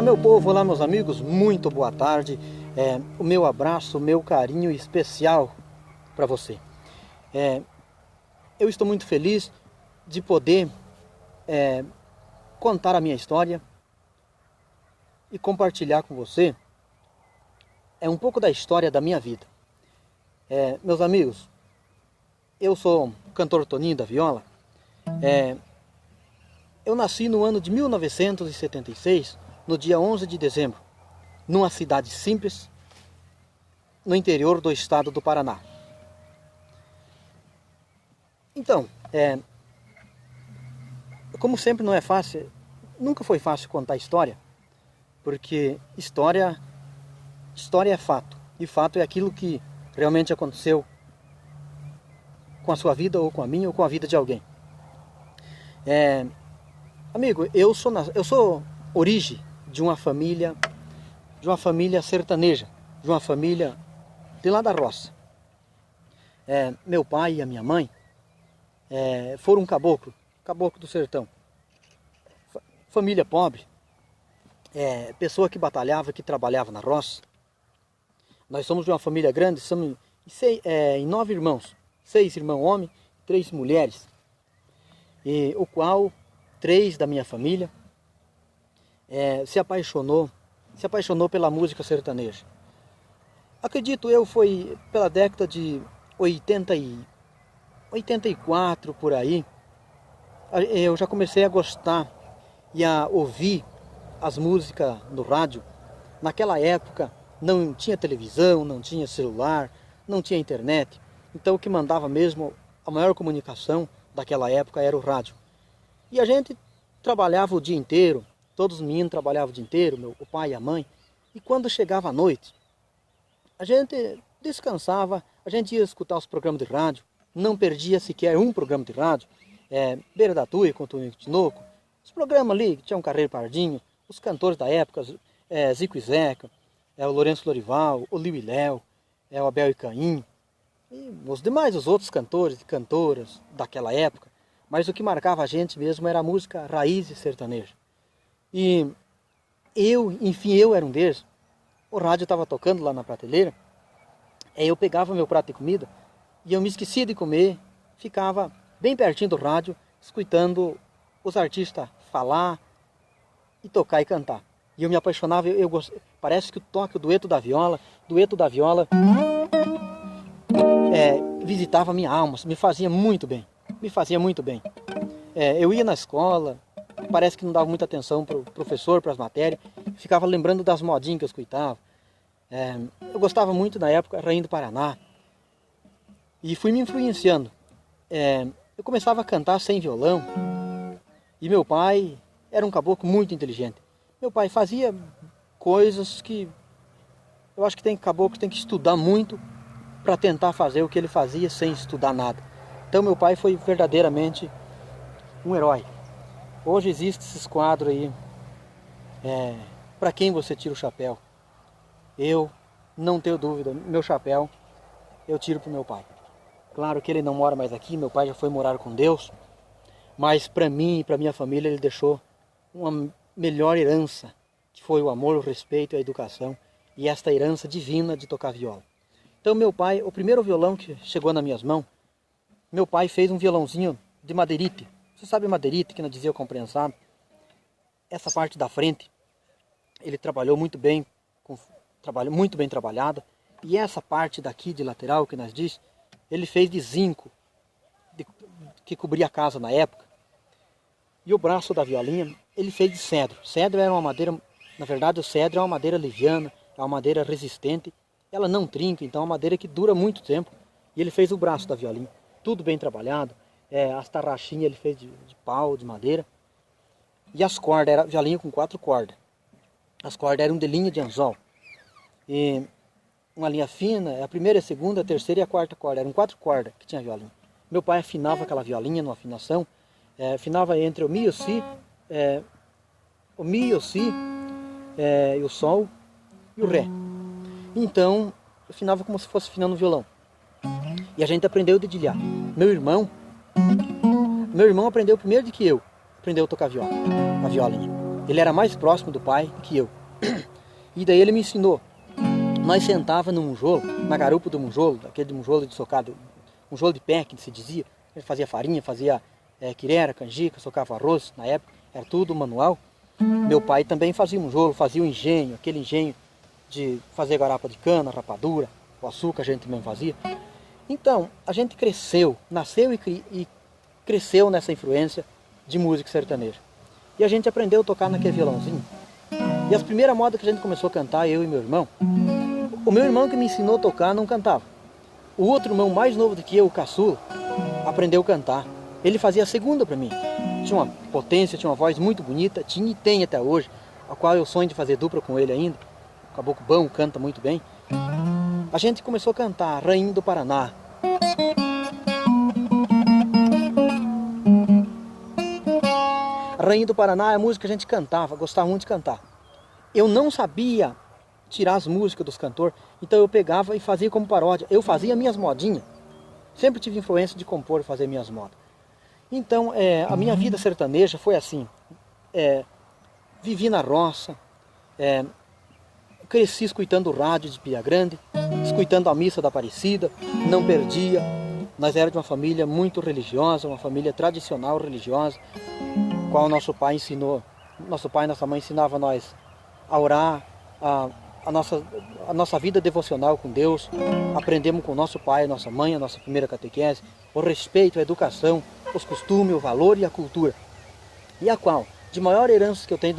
meu povo, olá meus amigos, muito boa tarde. O meu abraço, o meu carinho especial para você. Eu estou muito feliz de poder contar a minha história e compartilhar com você um pouco da história da minha vida. Meus amigos, eu sou o cantor Toninho da Viola. Eu nasci no ano de 1976, no dia 11 de dezembro, numa cidade simples, no interior do estado do Paraná. Então, como sempre não é fácil, nunca foi fácil contar história, porque história é fato, e fato é aquilo que realmente aconteceu com a sua vida, ou com a minha, ou com a vida de alguém. Amigo, eu sou origem de uma família sertaneja, de uma família de lá da roça. Meu pai e a minha mãe foram um caboclo do sertão. Família pobre, pessoa que batalhava, que trabalhava na roça. Nós somos de uma família grande, somos em 9 irmãos, 6 irmãos homens, 3 mulheres, e o qual 3 da minha família se apaixonou pela música sertaneja. Acredito eu, foi pela década de 84 por aí, eu já comecei a gostar e a ouvir as músicas no rádio. Naquela época não tinha televisão, não tinha celular, não tinha internet, então o que mandava mesmo, a maior comunicação daquela época era o rádio. E a gente trabalhava o dia inteiro, todos os meninos trabalhavam o dia inteiro, o pai e a mãe, e quando chegava a noite, a gente descansava, a gente ia escutar os programas de rádio, não perdia sequer um programa de rádio, Beira da Tuia, com o Toninho Tinoco, os programas ali, que tinha um Carreiro Pardinho, os cantores da época, Zico e Zeca, o Lourenço Lorival, o Liu e Léo, o Abel e Caim, e os outros cantores e cantoras daquela época, mas o que marcava a gente mesmo era a música raiz e sertaneja. E eu era um deles. O rádio estava tocando lá na prateleira, eu pegava meu prato de comida e eu me esquecia de comer, ficava bem pertinho do rádio, escutando os artistas falar e tocar e cantar. E eu me apaixonava, parece que o dueto da viola visitava a minha alma, me fazia muito bem. Eu ia na escola, parece que não dava muita atenção para o professor, para as matérias, ficava lembrando das modinhas que eu escutava. Eu gostava muito na época Rainha do Paraná, e fui me influenciando. Eu começava a cantar sem violão, e meu pai era um caboclo muito inteligente. Meu pai fazia coisas que eu acho que caboclo tem que estudar muito para tentar fazer o que ele fazia sem estudar nada. Então meu pai foi verdadeiramente um herói. Hoje existem esses quadros aí, para quem você tira o chapéu. Eu não tenho dúvida, meu chapéu eu tiro para o meu pai. Claro que ele não mora mais aqui, meu pai já foi morar com Deus, mas para mim e para minha família ele deixou uma melhor herança, que foi o amor, o respeito e a educação, e esta herança divina de tocar viola. Então meu pai, o primeiro violão que chegou nas minhas mãos, meu pai fez um violãozinho de madeirite. Você sabe madeirite, que nós dizia o comprensado? Essa parte da frente, ele trabalhou muito bem, muito bem trabalhada. E essa parte daqui de lateral, que nós diz, ele fez de zinco, que cobria a casa na época. E o braço da violinha, ele fez de cedro. Cedro era uma madeira, na verdade o cedro é uma madeira liviana, é uma madeira resistente. Ela não trinca, então é uma madeira que dura muito tempo. E ele fez o braço da violinha, tudo bem trabalhado. As tarraxinhas ele fez de pau, de madeira. E as cordas, era violinha com 4 cordas. As cordas eram de linha de anzol. E uma linha fina, a primeira, a segunda, a terceira e a quarta corda. Eram 4 cordas que tinha violinha. Meu pai afinava aquela violinha numa afinação. Afinava entre o mi e o si, e o sol e o ré. Então, afinava como se fosse afinando o violão. E a gente aprendeu a dedilhar. Meu irmão aprendeu primeiro do que eu, aprendeu a tocar viola, a violinha. Ele era mais próximo do pai que eu. E daí ele me ensinou. Nós sentava no monjolo, na garupa do monjolo, aquele monjolo de socado, monjolo de pé que se dizia. Ele fazia farinha, fazia quirera, canjica, socava arroz, na época era tudo manual. Meu pai também fazia monjolo, fazia o engenho, aquele engenho de fazer garapa de cana, rapadura, o açúcar a gente também fazia. Então, a gente cresceu, nasceu e cresceu nessa influência de música sertaneja. E a gente aprendeu a tocar naquele violãozinho. E as primeiras modas que a gente começou a cantar, eu e meu irmão, o meu irmão que me ensinou a tocar não cantava. O outro irmão mais novo do que eu, o caçula, aprendeu a cantar. Ele fazia a segunda para mim. Tinha uma potência, tinha uma voz muito bonita, tinha e tem até hoje, a qual eu sonho de fazer dupla com ele ainda. O caboclo bom, canta muito bem. A gente começou a cantar Rainha do Paraná. Rainha do Paraná é a música que a gente cantava, gostava muito de cantar. Eu não sabia tirar as músicas dos cantores, então eu pegava e fazia como paródia. Eu fazia minhas modinhas. Sempre tive influência de compor e fazer minhas modas. Então, a minha vida sertaneja foi assim. Vivi na roça, cresci escutando o rádio de Pia Grande, escutando a missa da Aparecida, não perdia. Nós éramos de uma família muito religiosa, uma família tradicional religiosa, qual nosso pai ensinou, nosso pai e nossa mãe ensinavam nós a orar, a nossa vida devocional com Deus. Aprendemos com o nosso pai, nossa mãe, a nossa primeira catequese, o respeito, a educação, os costumes, o valor e a cultura. E a qual, de maior herança que eu tenho